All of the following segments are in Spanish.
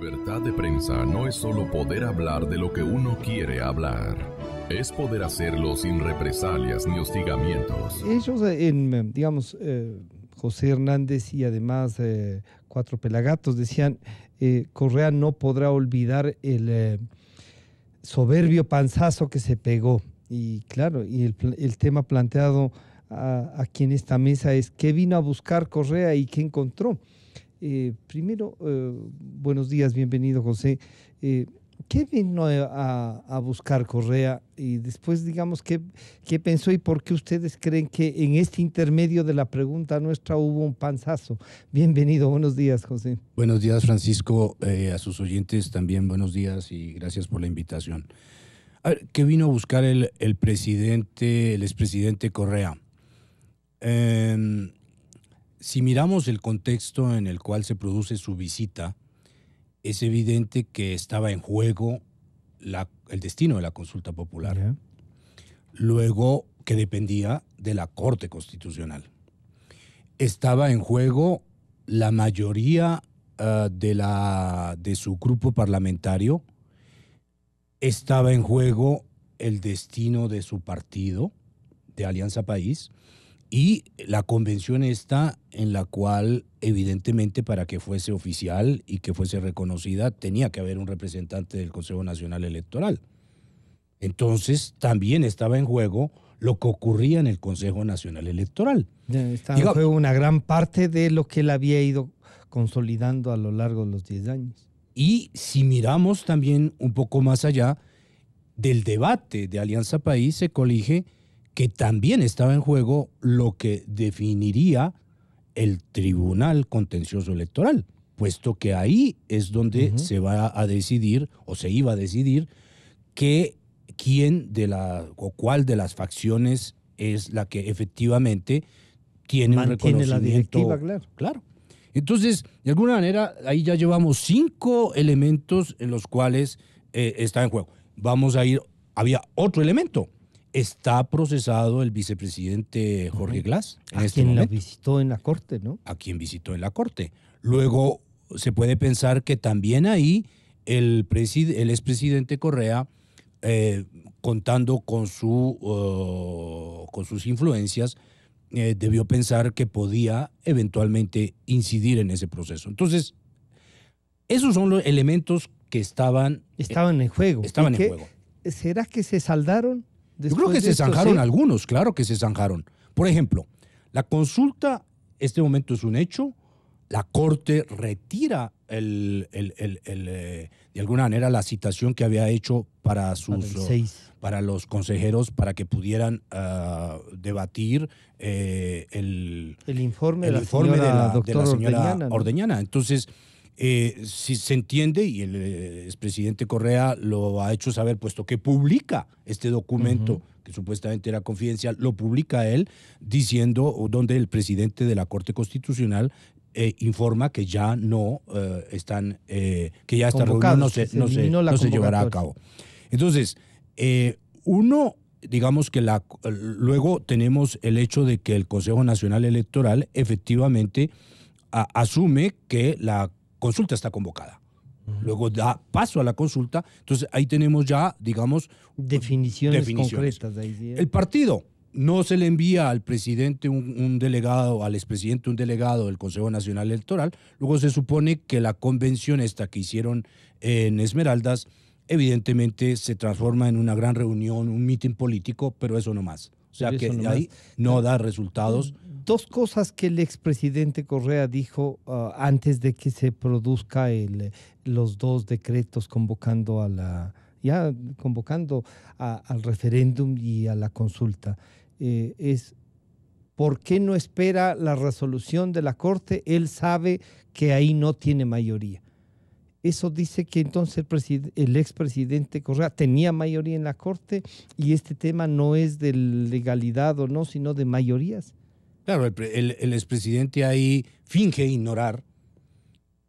Libertad de prensa no es solo poder hablar de lo que uno quiere hablar. Es poder hacerlo sin represalias ni hostigamientos. Ellos, José Hernández y además Cuatro Pelagatos decían, Correa no podrá olvidar el soberbio panzazo que se pegó. Y claro, y el tema planteado aquí en esta mesa es qué vino a buscar Correa y qué encontró. Primero, buenos días, bienvenido José. ¿Qué vino a buscar Correa? Y después, digamos, ¿qué pensó y por qué ustedes creen que en este intermedio de la pregunta nuestra hubo un panzazo? Bienvenido, buenos días, José. Buenos días, Francisco. A sus oyentes también buenos días y gracias por la invitación. A ver, ¿qué vino a buscar el expresidente Correa? Si miramos el contexto en el cual se produce su visita, es evidente que estaba en juego el destino de la consulta popular. Yeah. Luego, que dependía de la Corte Constitucional. Estaba en juego la mayoría de su grupo parlamentario. Estaba en juego el destino de su partido, de Alianza País, y la convención esta en la cual, evidentemente, para que fuese oficial y que fuese reconocida, tenía que haber un representante del Consejo Nacional Electoral. Entonces, también estaba en juego lo que ocurría en el Consejo Nacional Electoral. Estaba en juego una gran parte de lo que él había ido consolidando a lo largo de los 10 años. Y si miramos también un poco más allá del debate de Alianza País, se colige que también estaba en juego lo que definiría el Tribunal Contencioso Electoral, puesto que ahí es donde se va a decidir, o se iba a decidir, quién o cuál de las facciones es la que efectivamente tiene un reconocimiento. La directiva, Claro. Entonces, de alguna manera, ahí ya llevamos 5 elementos en los cuales está en juego. Vamos a ir, había otro elemento. Está procesado el vicepresidente Jorge Glass. A quien la visitó en la Corte, ¿no? A quien visitó en la Corte. Luego se puede pensar que también ahí el expresidente Correa, contando con sus influencias, debió pensar que podía eventualmente incidir en ese proceso. Entonces, esos son los elementos que estaban en juego. Estaban en juego. ¿Será que se saldaron? Yo creo que se zanjaron algunos, claro que se zanjaron. Por ejemplo, la consulta, este momento es un hecho, la Corte retira de alguna manera la citación que había hecho para los consejeros para que pudieran debatir el informe de la señora Ordeñana. Entonces, si se entiende, y el expresidente Correa lo ha hecho saber, puesto que publica este documento, que supuestamente era confidencial, lo publica él diciendo, donde el presidente de la Corte Constitucional informa que ya no están, que ya esta reunión no se llevará a cabo. Entonces, digamos que luego tenemos el hecho de que el Consejo Nacional Electoral efectivamente asume que la consulta está convocada. Luego da paso a la consulta. Entonces ahí tenemos ya, digamos, definiciones. Concretas. El partido no se le envía al presidente un delegado, al expresidente un delegado del Consejo Nacional Electoral. Luego se supone que la convención esta que hicieron en Esmeraldas evidentemente se transforma en una gran reunión, un mitin político, pero eso no más. O sea que ahí no da resultados. 2 cosas que el expresidente Correa dijo antes de que se produzca los 2 decretos convocando al referéndum y a la consulta. Es ¿por qué no espera la resolución de la Corte? Él sabe que ahí no tiene mayoría. Eso dice que entonces el expresidente Correa tenía mayoría en la Corte y este tema no es de legalidad o no, sino de mayorías. Claro, el expresidente ahí finge ignorar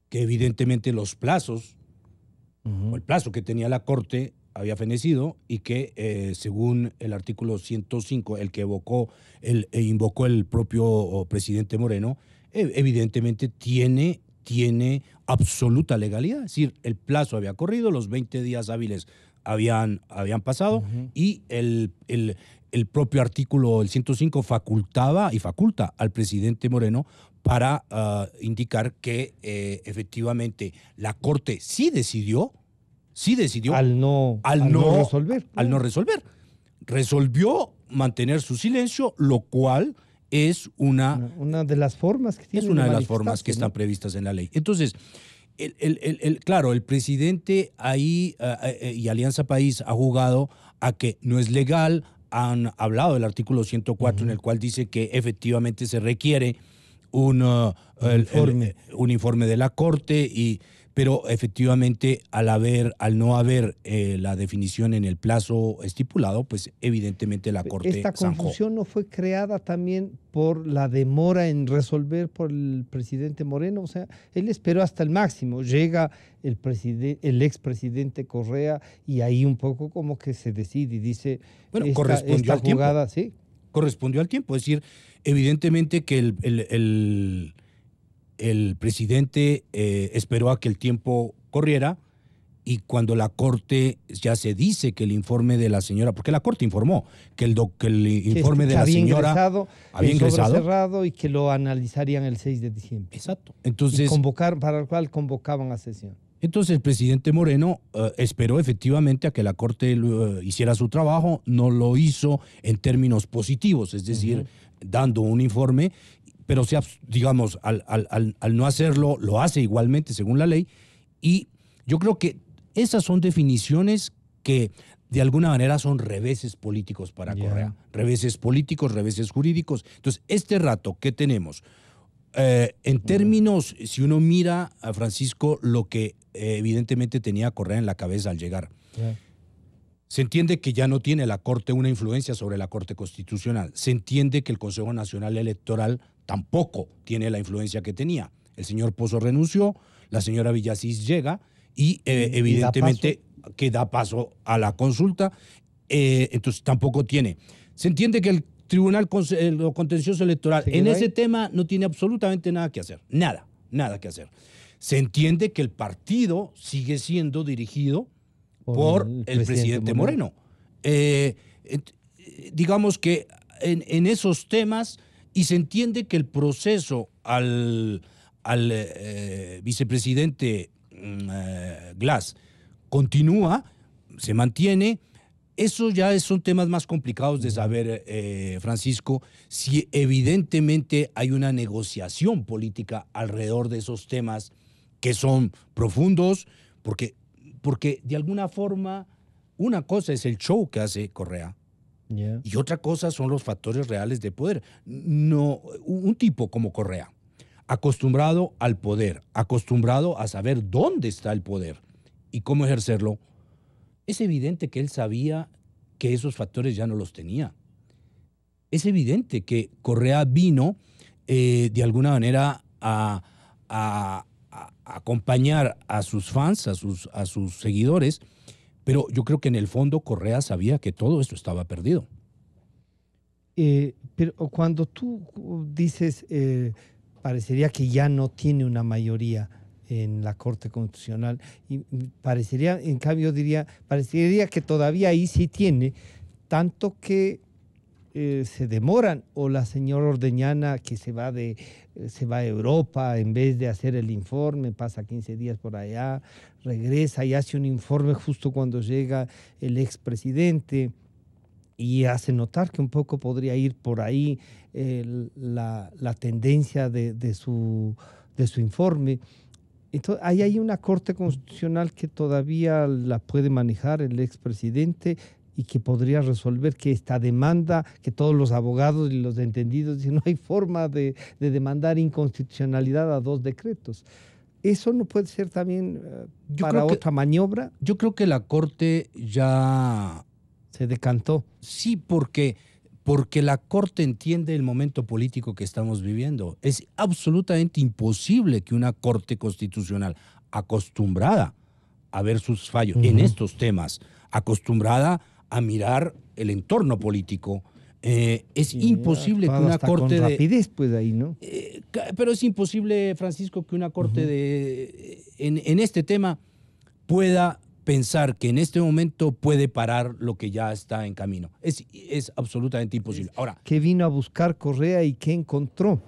que evidentemente los plazos, o el plazo que tenía la Corte había fenecido y que según el artículo 105, el que invocó el propio presidente Moreno, evidentemente tiene absoluta legalidad. Es decir, el plazo había corrido, los 20 días hábiles habían pasado y el propio artículo, el 105, faculta al presidente Moreno para indicar que efectivamente la Corte sí decidió al no resolver. Al no resolver. Resolvió mantener su silencio, lo cual es una de las formas que tiene. Es una de las formas que están previstas en la ley. Entonces, claro, el presidente ahí y Alianza País ha jugado a que no es legal. Han hablado del artículo 104 en el cual dice que efectivamente se requiere un informe de la Corte, pero efectivamente al no haber la definición en el plazo estipulado, pues evidentemente la Corte Esta confusión no fue creada también por la demora en resolver por el presidente Moreno. O sea, él esperó hasta el máximo. Llega el expresidente Correa y ahí un poco como que se decide y dice, bueno, correspondió al jugada, tiempo. ¿sí? Correspondió al tiempo. Es decir, evidentemente que el presidente esperó a que el tiempo corriera, y cuando la Corte ya se dice que el informe de la señora, porque la Corte informó que el informe de la señora había ingresado cerrado y que lo analizarían el 6 de diciembre. Exacto. Entonces, para el cual convocaban a sesión. Entonces el presidente Moreno esperó efectivamente a que la Corte hiciera su trabajo, no lo hizo en términos positivos, es decir, dando un informe, pero digamos, al no hacerlo, lo hace igualmente según la ley, y yo creo que esas son definiciones que de alguna manera son reveses políticos para Correa, reveses políticos, reveses jurídicos. Entonces, este rato que tenemos, en términos, si uno mira a Francisco, lo que evidentemente tenía Correa en la cabeza al llegar, se entiende que ya no tiene la Corte una influencia sobre la Corte Constitucional, se entiende que el Consejo Nacional Electoral tampoco tiene la influencia que tenía. El señor Pozo renunció, la señora Villasís llega y evidentemente que da paso a la consulta, entonces tampoco tiene. Se entiende que el Tribunal Contencioso Electoral en ese tema no tiene absolutamente nada que hacer, nada que hacer. Se entiende que el partido sigue siendo dirigido por el presidente Moreno. Digamos que en esos temas, y se entiende que el proceso al vicepresidente Glass continúa, se mantiene. Eso ya son temas más complicados de saber, Francisco, si evidentemente hay una negociación política alrededor de esos temas que son profundos, porque de alguna forma una cosa es el show que hace Correa y otra cosa son los factores reales de poder. No, un tipo como Correa, acostumbrado al poder, acostumbrado a saber dónde está el poder y cómo ejercerlo, es evidente que él sabía que esos factores ya no los tenía. Es evidente que Correa vino de alguna manera a acompañar a sus fans, a sus seguidores, pero yo creo que en el fondo Correa sabía que todo esto estaba perdido. Pero cuando tú dices, parecería que ya no tiene una mayoría en la Corte Constitucional, y parecería, en cambio parecería que todavía ahí sí tiene, tanto que se demoran, o la señora Ordeñana, que se va a Europa, en vez de hacer el informe, pasa 15 días por allá, regresa y hace un informe justo cuando llega el expresidente, y hace notar que un poco podría ir por ahí la tendencia de su informe. Entonces, ahí hay una Corte Constitucional que todavía la puede manejar el expresidente y que podría resolver que esta demanda, que todos los abogados y los entendidos dicen no hay forma de demandar inconstitucionalidad a dos decretos. ¿Eso no puede ser también para otra maniobra? Yo creo que la Corte ya se decantó. Sí, porque la Corte entiende el momento político que estamos viviendo. Es absolutamente imposible que una Corte Constitucional acostumbrada a ver sus fallos en estos temas, acostumbrada a mirar el entorno político, es imposible que una corte con rapidez, pues ahí, ¿no? Pero es imposible, Francisco, que una corte en este tema pueda pensar que en este momento puede parar lo que ya está en camino. Es absolutamente imposible. Ahora, ¿qué vino a buscar Correa y qué encontró?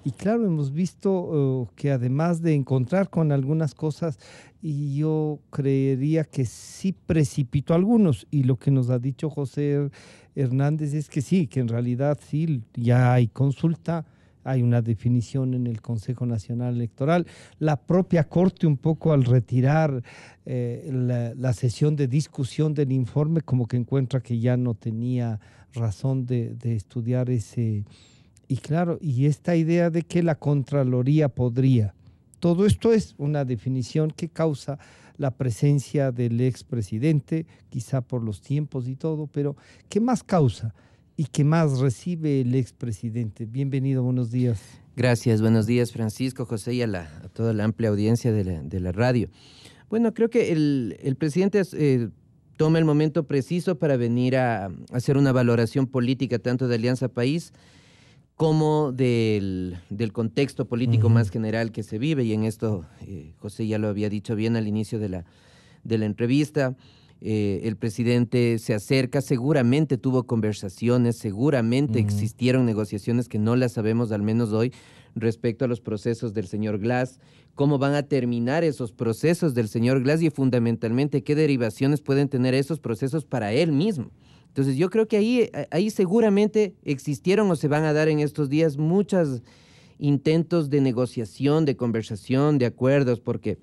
Y claro, hemos visto que además de encontrar con algunas cosas, y yo creería que sí precipitó algunos, y lo que nos ha dicho José Hernández es que sí, que en realidad sí, ya hay consulta, hay una definición en el Consejo Nacional Electoral. La propia Corte, un poco al retirar la sesión de discusión del informe, como que encuentra que ya no tenía razón de estudiar ese. Y claro, y esta idea de que la Contraloría podría. Todo esto es una definición que causa la presencia del expresidente, quizá por los tiempos y todo, pero ¿qué más causa? ¿Y qué más recibe el expresidente? Bienvenido, buenos días. Gracias, buenos días, Francisco, José, y a toda la amplia audiencia de la radio. Bueno, creo que el presidente toma el momento preciso para venir a hacer una valoración política tanto de Alianza País como del contexto político más general que se vive, y en esto José ya lo había dicho bien al inicio de la entrevista. El presidente se acerca, seguramente tuvo conversaciones, seguramente existieron negociaciones que no las sabemos al menos hoy respecto a los procesos del señor Glass, cómo van a terminar esos procesos del señor Glass y fundamentalmente qué derivaciones pueden tener esos procesos para él mismo. Entonces yo creo que ahí seguramente existieron o se van a dar en estos días muchos intentos de negociación, de conversación, de acuerdos, porque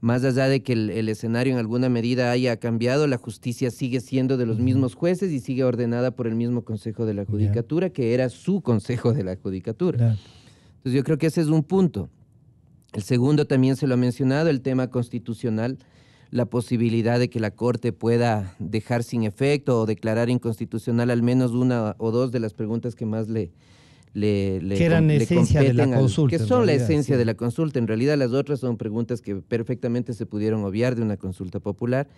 más allá de que el escenario en alguna medida haya cambiado, la justicia sigue siendo de los mismos jueces y sigue ordenada por el mismo Consejo de la Judicatura, que era su Consejo de la Judicatura. Entonces yo creo que ese es un punto. El segundo también se lo ha mencionado, el tema constitucional, la posibilidad de que la Corte pueda dejar sin efecto o declarar inconstitucional al menos una o dos de las preguntas que más le eran esencia de la consulta. Que son la esencia de la consulta. En realidad las otras son preguntas que perfectamente se pudieron obviar de una consulta popular.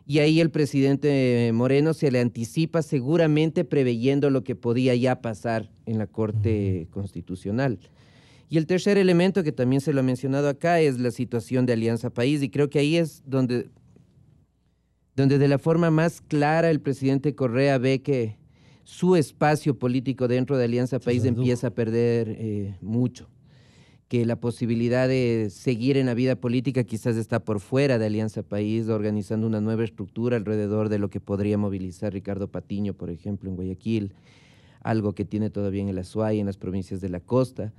Y ahí el presidente Moreno se le anticipa seguramente preveyendo lo que podía ya pasar en la Corte Constitucional. Y el tercer elemento que también se lo ha mencionado acá es la situación de Alianza País, y creo que ahí es donde de la forma más clara el presidente Correa ve que su espacio político dentro de Alianza País empieza a perder mucho, que la posibilidad de seguir en la vida política quizás está por fuera de Alianza País, organizando una nueva estructura alrededor de lo que podría movilizar Ricardo Patiño, por ejemplo, en Guayaquil, algo que tiene todavía en el Azuay, en las provincias de la costa,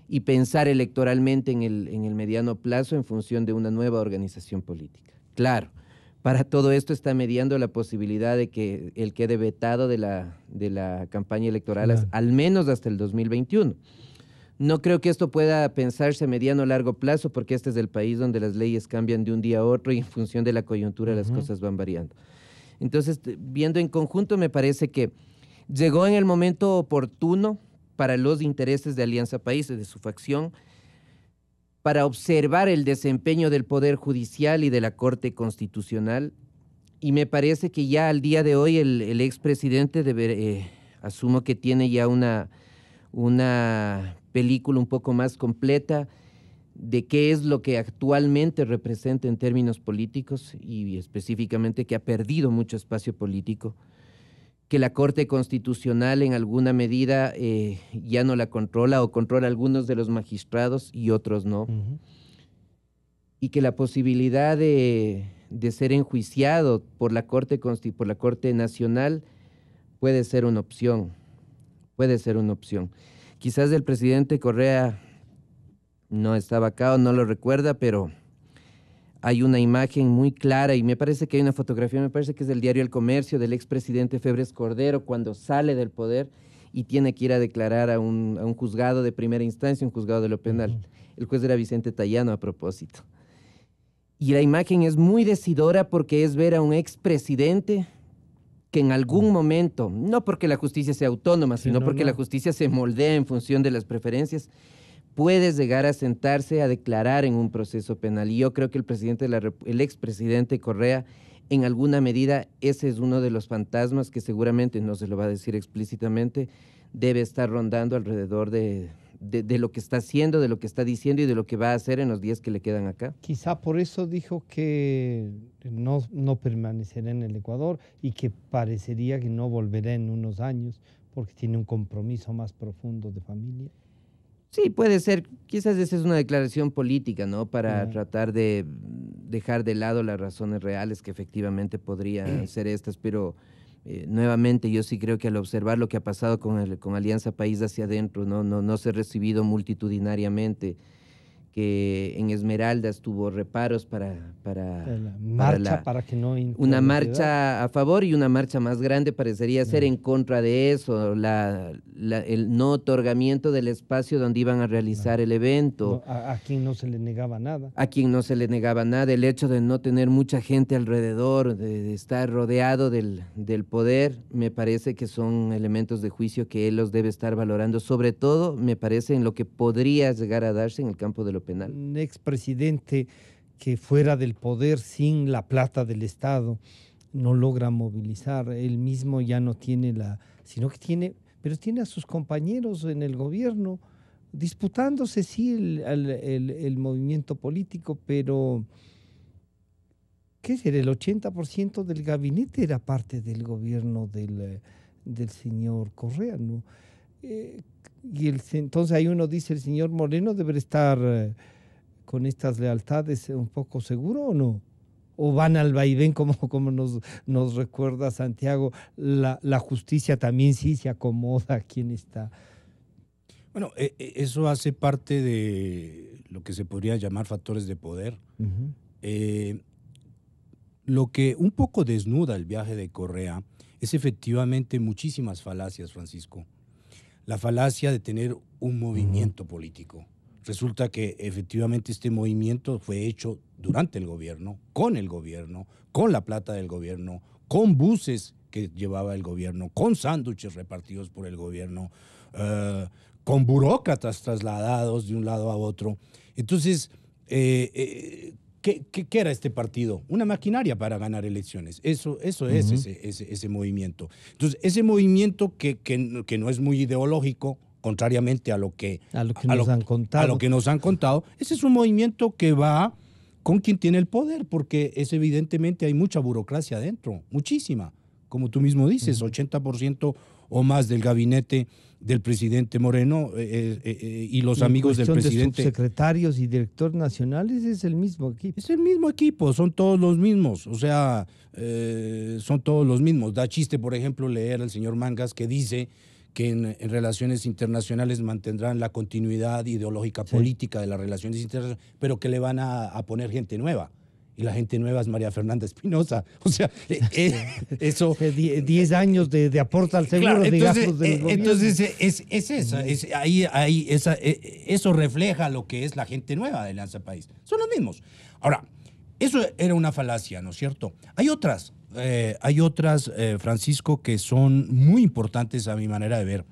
y pensar electoralmente en el mediano plazo en función de una nueva organización política. Claro, para todo esto está mediando la posibilidad de que él quede vetado de la campaña electoral al menos hasta el 2021. No creo que esto pueda pensarse a mediano o largo plazo, porque este es el país donde las leyes cambian de un día a otro y en función de la coyuntura las cosas van variando. Entonces, viendo en conjunto, me parece que llegó en el momento oportuno para los intereses de Alianza País, de su facción, para observar el desempeño del Poder Judicial y de la Corte Constitucional, y me parece que ya al día de hoy el expresidente asumo que tiene ya una película un poco más completa de qué es lo que actualmente representa en términos políticos y específicamente que ha perdido mucho espacio político, que la Corte Constitucional en alguna medida ya no la controla o controla algunos de los magistrados y otros no, y que la posibilidad de ser enjuiciado por la Corte Nacional puede ser una opción, Quizás el presidente Correa no estaba acá o no lo recuerda, pero hay una imagen muy clara y me parece que hay una fotografía, me parece que es del diario El Comercio, del expresidente Febres Cordero cuando sale del poder y tiene que ir a declarar a un juzgado de primera instancia, un juzgado de lo penal. El juez era Vicente Tayano a propósito. Y la imagen es muy decidora porque es ver a un expresidente que en algún momento, no porque la justicia sea autónoma, sino porque la justicia se moldea en función de las preferencias, puede llegar a sentarse a declarar en un proceso penal. Y yo creo que el expresidente Correa en alguna medida ese es uno de los fantasmas que seguramente, no se lo va a decir explícitamente, debe estar rondando alrededor de lo que está haciendo, de lo que está diciendo y de lo que va a hacer en los días que le quedan acá. Quizá por eso dijo que no permanecerá en el Ecuador y que parecería que no volverá en unos años porque tiene un compromiso más profundo de familia. Sí, puede ser. Quizás esa es una declaración política, ¿no? Para tratar de dejar de lado las razones reales que efectivamente podrían ser estas, pero nuevamente yo sí creo que al observar lo que ha pasado con Alianza País hacia adentro, no se ha recibido multitudinariamente, que en Esmeraldas tuvo reparos para que no una marcha a favor y una marcha más grande parecería ser en contra de eso, el no otorgamiento del espacio donde iban a realizar el evento. A quien no se le negaba nada. A quien no se le negaba nada, el hecho de no tener mucha gente alrededor, de estar rodeado del poder, me parece que son elementos de juicio que él los debe estar valorando, sobre todo me parece en lo que podría llegar a darse en el campo de lo penal. Un expresidente que fuera del poder sin la plata del Estado no logra movilizar, él mismo ya no tiene pero tiene a sus compañeros en el gobierno disputándose sí el movimiento político, pero ¿qué será? El 80% del gabinete era parte del gobierno del señor Correa, ¿no? Entonces ahí uno dice, el señor Moreno debe estar con estas lealtades un poco seguro, ¿o no? ¿O van al vaivén como nos recuerda Santiago? La justicia también sí se acomoda a quien está. Bueno, eso hace parte de lo que se podría llamar factores de poder. Lo que un poco desnuda el viaje de Correa es efectivamente muchísimas falacias, Francisco. La falacia de tener un movimiento político. Resulta que efectivamente este movimiento fue hecho durante el gobierno, con la plata del gobierno, con buses que llevaba el gobierno, con sándwiches repartidos por el gobierno, con burócratas trasladados de un lado a otro. Entonces, ¿qué era este partido? Una maquinaria para ganar elecciones. Eso es ese movimiento. Entonces, ese movimiento que no es muy ideológico, contrariamente a lo que nos han contado, ese es un movimiento que va con quien tiene el poder, porque evidentemente hay mucha burocracia adentro, muchísima. Como tú mismo dices, 80% o más del gabinete del presidente Moreno y los amigos del presidente. De subsecretarios y directores nacionales es el mismo equipo. Es el mismo equipo, son todos los mismos, o sea, son todos los mismos. Da chiste, por ejemplo, leer al señor Mangas que dice que en relaciones internacionales mantendrán la continuidad ideológica política de las relaciones internacionales, pero que le van a poner gente nueva. Y la gente nueva es María Fernanda Espinosa. O sea, eso... 10 años de aporte al seguro de gastos del gobierno. Entonces, es eso. Eso refleja lo que es la gente nueva de Alianza País. Son los mismos. Ahora, eso era una falacia, ¿no es cierto? Hay otras, Francisco, que son muy importantes a mi manera de ver.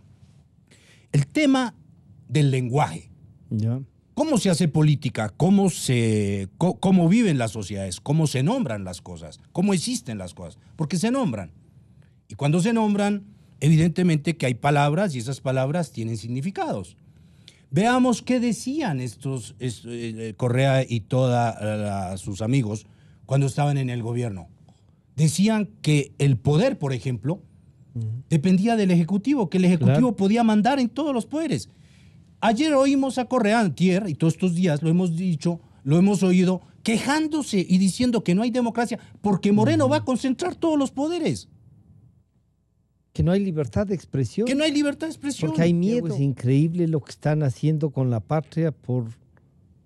El tema del lenguaje. Ya. ¿Cómo se hace política? ¿Cómo viven las sociedades? ¿Cómo se nombran las cosas? ¿Cómo existen las cosas? Porque se nombran. Y cuando se nombran, evidentemente que hay palabras y esas palabras tienen significados. Veamos qué decían Correa y todos sus amigos cuando estaban en el gobierno. Decían que el poder, por ejemplo, dependía del Ejecutivo, que el Ejecutivo podía mandar en todos los poderes. Ayer oímos a Correa, antier, y todos estos días lo hemos dicho, lo hemos oído, quejándose y diciendo que no hay democracia porque Moreno va a concentrar todos los poderes. Que no hay libertad de expresión. Que no hay libertad de expresión. Porque hay miedo. Es increíble lo que están haciendo con la patria por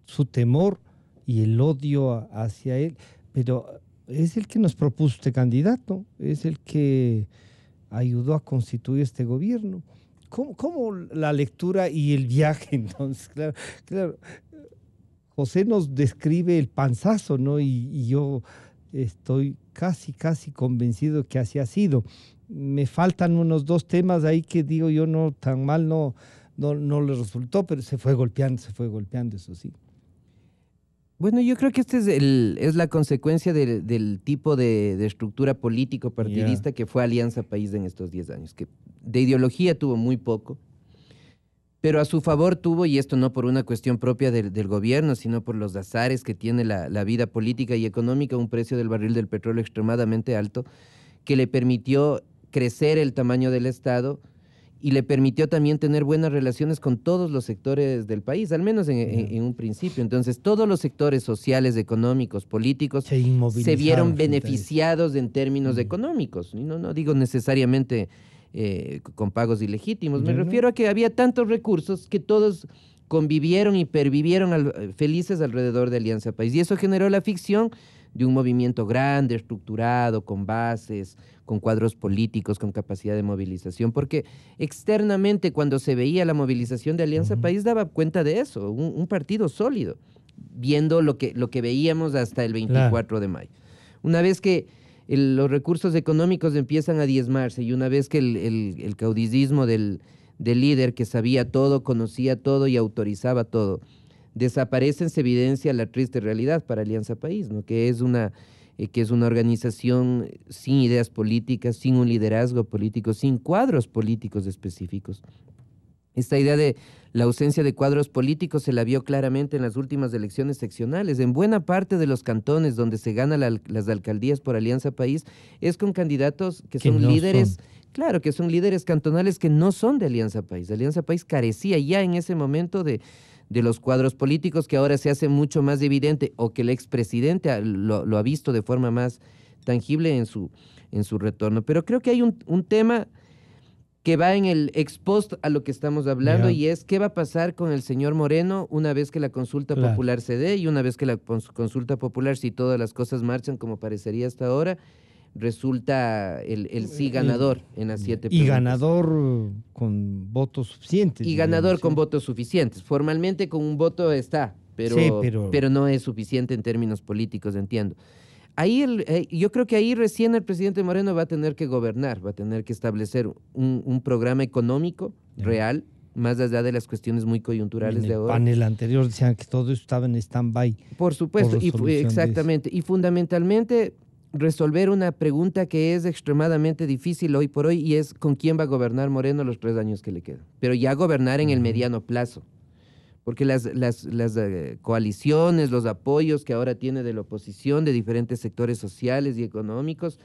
su temor y el odio hacia él. Pero es el que nos propuso este candidato, es el que ayudó a constituir este gobierno. ¿Cómo la lectura y el viaje? Entonces, claro, José nos describe el panzazo, ¿no? Y yo estoy casi convencido que así ha sido. Me faltan unos 2 temas ahí que digo yo, no tan mal no le resultó, pero se fue golpeando, eso sí. Bueno, yo creo que este es la consecuencia del tipo de estructura político partidista que fue Alianza País en estos 10 años, que de ideología tuvo muy poco, pero a su favor tuvo, y esto no por una cuestión propia del gobierno, sino por los azares que tiene la vida política y económica, un precio del barril del petróleo extremadamente alto, que le permitió crecer el tamaño del Estado y le permitió también tener buenas relaciones con todos los sectores del país, al menos en un principio. Entonces, todos los sectores sociales, económicos, políticos se vieron beneficiados en términos económicos. Y no digo necesariamente con pagos ilegítimos, me refiero a que había tantos recursos que todos convivieron y pervivieron felices alrededor de Alianza País. Y eso generó la ficción de un movimiento grande, estructurado, con bases, con cuadros políticos, con capacidad de movilización, porque externamente cuando se veía la movilización de Alianza País daba cuenta de eso, un partido sólido, viendo lo que veíamos hasta el 24 de mayo. Una vez que los recursos económicos empiezan a diezmarse y una vez que el caudillismo del líder que sabía todo, conocía todo y autorizaba todo, desaparecen, se evidencia la triste realidad para Alianza País, ¿no? Que es una organización sin ideas políticas, sin un liderazgo político, sin cuadros políticos específicos. Esta idea de la ausencia de cuadros políticos se la vio claramente en las últimas elecciones seccionales. En buena parte de los cantones donde se ganan las alcaldías por Alianza País es con candidatos que son líderes, claro, que son líderes cantonales que no son de Alianza País. Alianza País carecía ya en ese momento de los cuadros políticos, que ahora se hace mucho más evidente, o que el expresidente lo ha visto de forma más tangible en su retorno. Pero creo que hay un tema que va en el ex post a lo que estamos hablando, y es qué va a pasar con el señor Moreno una vez que la consulta popular se dé, y una vez que la consulta popular, si todas las cosas marchan como parecería hasta ahora, resulta el sí ganador en las 7 preguntas. Y ganador con votos suficientes. Y ganador con votos suficientes. Formalmente con un voto está, pero no es suficiente en términos políticos, entiendo. Ahí yo creo que ahí recién el presidente Moreno va a tener que gobernar, va a tener que establecer un programa económico real, más allá de las cuestiones muy coyunturales de ahora. En el panel anterior decían que todo eso estaba en stand-by. Por supuesto, exactamente. Y fundamentalmente resolver una pregunta que es extremadamente difícil hoy por hoy, y es con quién va a gobernar Moreno los 3 años que le quedan. Pero ya gobernar en el mediano plazo, porque las coaliciones, los apoyos que ahora tiene de la oposición, de diferentes sectores sociales y económicos,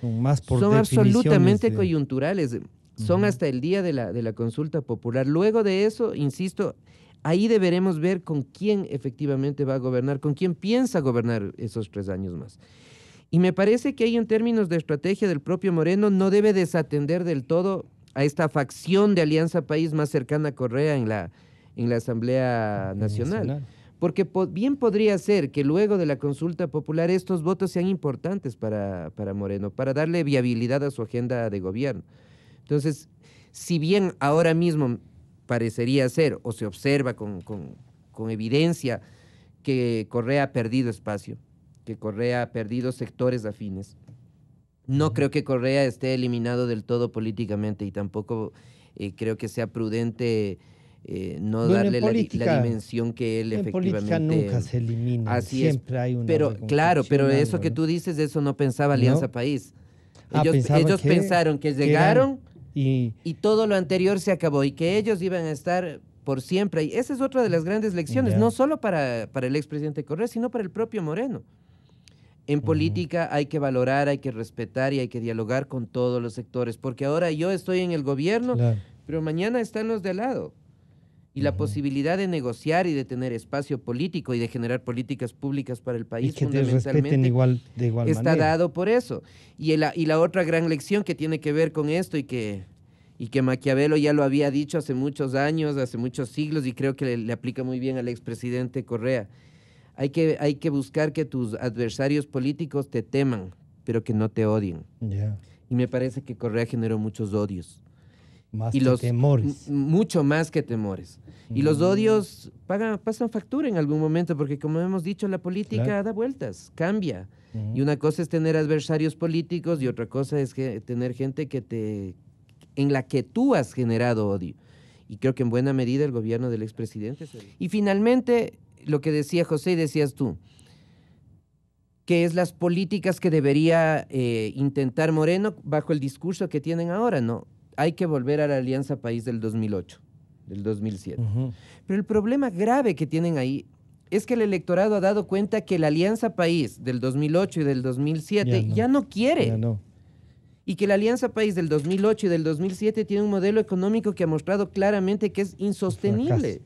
son absolutamente coyunturales. Son hasta el día de la consulta popular. Luego de eso, insisto, ahí deberemos ver con quién efectivamente va a gobernar, con quién piensa gobernar esos 3 años más. Y me parece que ahí, en términos de estrategia del propio Moreno, no debe desatender del todo a esta facción de Alianza País más cercana a Correa en la Asamblea Nacional. Porque bien podría ser que luego de la consulta popular estos votos sean importantes para Moreno, para darle viabilidad a su agenda de gobierno. Entonces, si bien ahora mismo parecería ser, o se observa con evidencia, que Correa ha perdido espacio, que Correa ha perdido sectores afines, no creo que Correa esté eliminado del todo políticamente, y tampoco creo que sea prudente darle la dimensión que él efectivamente... En política nunca se elimina, siempre hay una... Pero claro, pero eso que tú dices, eso no pensaba Alianza País. Ellos pensaron que llegaron y todo lo anterior se acabó, y que ellos iban a estar por siempre. Y esa es otra de las grandes lecciones, no solo para el expresidente Correa, sino para el propio Moreno. En política hay que valorar, hay que respetar y hay que dialogar con todos los sectores, porque ahora yo estoy en el gobierno, pero mañana están los de al lado. Y la posibilidad de negociar y de tener espacio político y de generar políticas públicas para el país, y que fundamentalmente de igual está manera. dado por eso. Y la otra gran lección que tiene que ver con esto, y que Maquiavelo ya lo había dicho hace muchos años, hace muchos siglos, y creo que le aplica muy bien al expresidente Correa: hay que buscar que tus adversarios políticos te teman, pero que no te odien. Y me parece que Correa generó muchos odios. Temores. Mucho más que temores. Y los odios pasan factura en algún momento, porque como hemos dicho, la política da vueltas, cambia. Y una cosa es tener adversarios políticos y otra cosa es tener gente en la que tú has generado odio. Y creo que en buena medida el gobierno del expresidente. Y finalmente, lo que decía José y decías tú, que es las políticas que debería intentar Moreno bajo el discurso que tienen ahora, ¿no? Hay que volver a la Alianza País del 2008, del 2007. Pero el problema grave que tienen ahí es que el electorado ha dado cuenta que la Alianza País del 2008 y del 2007 ya no quiere. Ya no. Y que la Alianza País del 2008 y del 2007 tiene un modelo económico que ha mostrado claramente que es insostenible.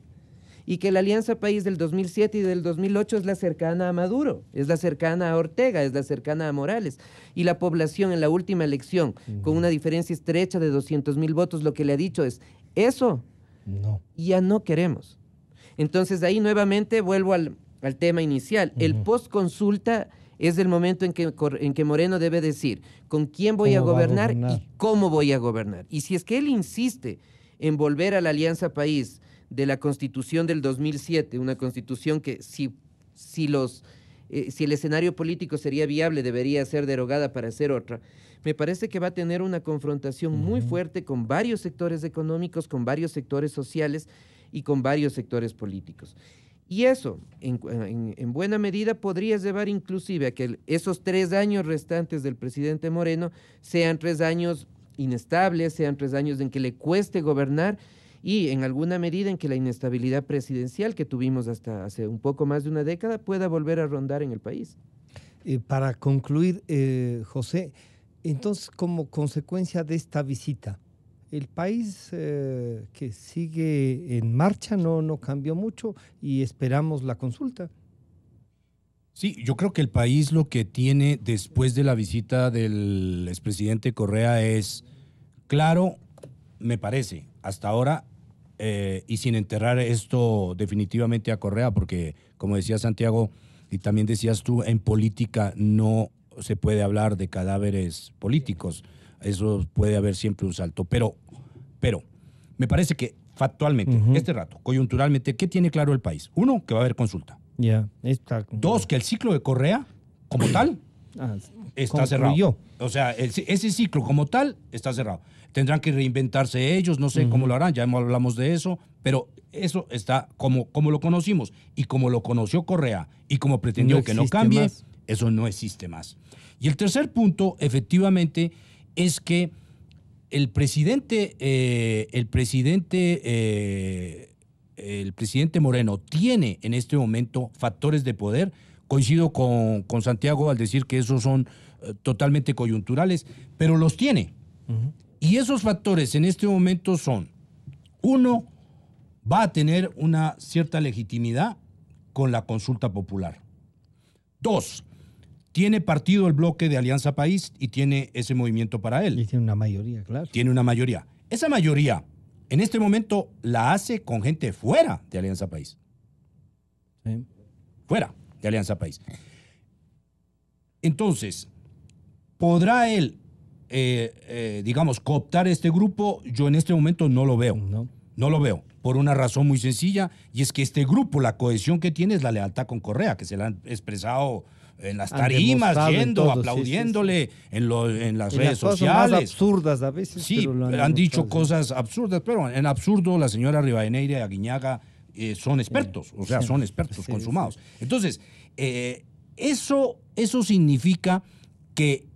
Y que la Alianza País del 2007 y del 2008 es la cercana a Maduro, es la cercana a Ortega, es la cercana a Morales. Y la población en la última elección, con una diferencia estrecha de 200,000 votos, lo que le ha dicho es, eso ya no queremos. Entonces, ahí nuevamente vuelvo al tema inicial. El post-consulta es el momento en que Moreno debe decir con quién voy a gobernar y cómo voy a gobernar. Y si es que él insiste en volver a la Alianza País de la Constitución del 2007, una Constitución que si el escenario político sería viable, debería ser derogada para hacer otra, me parece que va a tener una confrontación muy fuerte con varios sectores económicos, con varios sectores sociales y con varios sectores políticos. Y eso, en buena medida, podría llevar inclusive a que esos 3 años restantes del presidente Moreno sean 3 años inestables, sean 3 años en que le cueste gobernar y en alguna medida en que la inestabilidad presidencial que tuvimos hasta hace un poco más de una década pueda volver a rondar en el país. Para concluir, José, entonces, como consecuencia de esta visita, el país que sigue en marcha no cambió mucho y esperamos la consulta. Sí, yo creo que el país lo que tiene después de la visita del expresidente Correa es claro, me parece, hasta ahora, y sin enterrar esto definitivamente a Correa, porque como decía Santiago y también decías tú, en política no se puede hablar de cadáveres políticos. Eso puede haber siempre un salto. Pero me parece que factualmente, este rato, coyunturalmente, ¿qué tiene claro el país? 1, que va a haber consulta. Está. 2, que el ciclo de Correa, como tal, está cerrado. O sea, ese ciclo como tal está cerrado. Tendrán que reinventarse ellos, no sé cómo lo harán, ya hablamos de eso, pero eso está como lo conocimos y como lo conoció Correa y como pretendió que no cambie, más. Eso no existe más. Y el tercer punto, efectivamente, es que el presidente Moreno tiene en este momento factores de poder. Coincido con Santiago al decir que esos son totalmente coyunturales, pero los tiene. Y esos factores en este momento son, 1, va a tener una cierta legitimidad con la consulta popular. 2, tiene partido el bloque de Alianza País y tiene ese movimiento para él. Y tiene una mayoría, claro. Tiene una mayoría. Esa mayoría, en este momento, la hace con gente fuera de Alianza País. Sí. Fuera de Alianza País. Entonces, ¿podrá él, digamos, cooptar este grupo? Yo en este momento no lo veo. No lo veo. Por una razón muy sencilla, y es que este grupo, la cohesión que tiene es la lealtad con Correa, que se la han expresado en las tarimas, yendo, aplaudiéndole, en las redes sociales. Más absurdas a veces. Sí, pero han dicho cosas absurdas, pero en absurdo la señora Rivadeneira y Aguiñaga son expertos, o sea, son expertos consumados. Entonces, eso significa que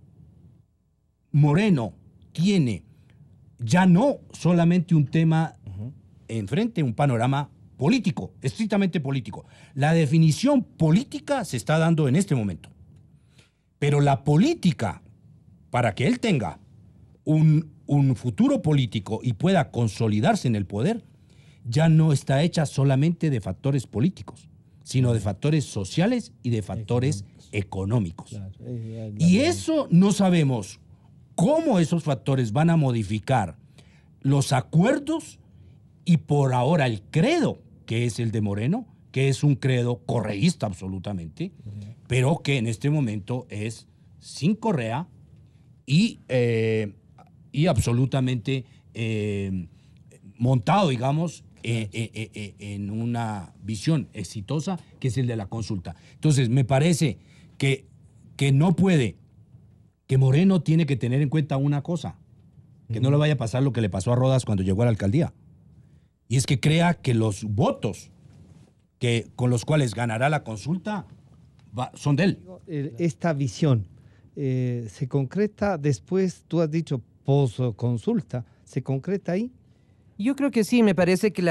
Moreno tiene ya no solamente un tema enfrente, un panorama político, estrictamente político. La definición política se está dando en este momento. Pero la política, para que él tenga un futuro político y pueda consolidarse en el poder, ya no está hecha solamente de factores políticos, sino de factores sociales y de factores económicos. Claro. Y eso no sabemos cómo esos factores van a modificar los acuerdos y por ahora el credo, que es el de Moreno, que es un credo correísta absolutamente, pero que en este momento es sin Correa y absolutamente montado, digamos, en una visión exitosa, que es el de la consulta. Entonces, me parece que no puede, que Moreno tiene que tener en cuenta una cosa, que no le vaya a pasar lo que le pasó a Rodas cuando llegó a la alcaldía. Y es que crea que los votos con los cuales ganará la consulta son de él. Esta visión se concreta después, tú has dicho post-consulta, ¿se concreta ahí? Yo creo que sí, me parece que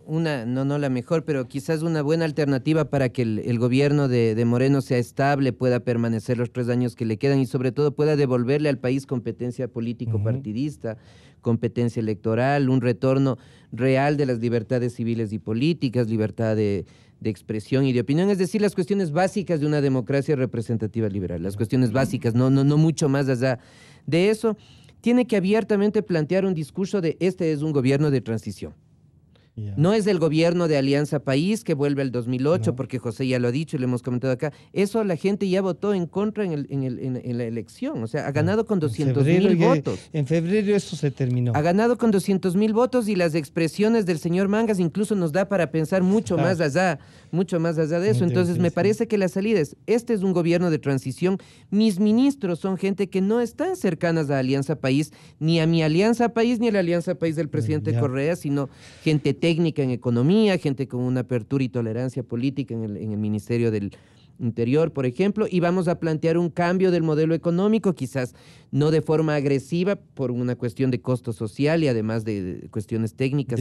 no la mejor, pero quizás una buena alternativa para que el gobierno de Moreno sea estable, pueda permanecer los 3 años que le quedan y sobre todo pueda devolverle al país competencia político-partidista, competencia electoral, un retorno real de las libertades civiles y políticas, libertad de expresión y de opinión, es decir, las cuestiones básicas de una democracia representativa liberal, las cuestiones básicas, no mucho más allá de eso. Tiene que abiertamente plantear un discurso de este es un gobierno de transición. No es el gobierno de Alianza País que vuelve al 2008, no. Porque José ya lo ha dicho y lo hemos comentado acá. Eso la gente ya votó en contra en la elección. O sea, ha ganado con 200,000 votos. En febrero eso se terminó. Ha ganado con 200,000 votos y las expresiones del señor Mangas incluso nos da para pensar mucho más allá de eso. Entonces, me parece que la salida es, este es un gobierno de transición. Mis ministros son gente que no están cercanas a Alianza País, ni a mi Alianza País, ni a la Alianza País del presidente Correa, sino gente técnica en economía, gente con una apertura y tolerancia política en el Ministerio del Interior, por ejemplo, y vamos a plantear un cambio del modelo económico, quizás no de forma agresiva por una cuestión de costo social y además de cuestiones técnicas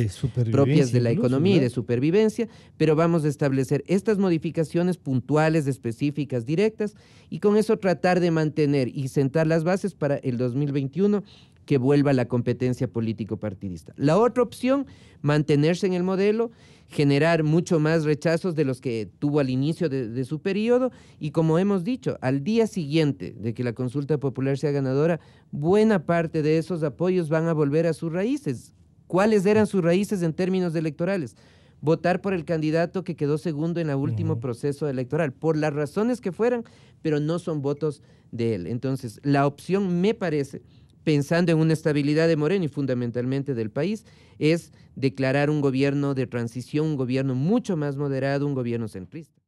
propias de la economía, ¿verdad? Y de supervivencia, pero vamos a establecer estas modificaciones puntuales, específicas, directas, y con eso tratar de mantener y sentar las bases para el 2021 que vuelva la competencia político-partidista. La otra opción, mantenerse en el modelo, generar mucho más rechazos de los que tuvo al inicio de su periodo y, como hemos dicho, al día siguiente de que la consulta popular sea ganadora, buena parte de esos apoyos van a volver a sus raíces. ¿Cuáles eran sus raíces en términos electorales? Votar por el candidato que quedó segundo en el último proceso electoral, por las razones que fueran, pero no son votos de él. Entonces, la opción, me parece, pensando en una estabilidad de Moreno y fundamentalmente del país, es declarar un gobierno de transición, un gobierno mucho más moderado, un gobierno centrista.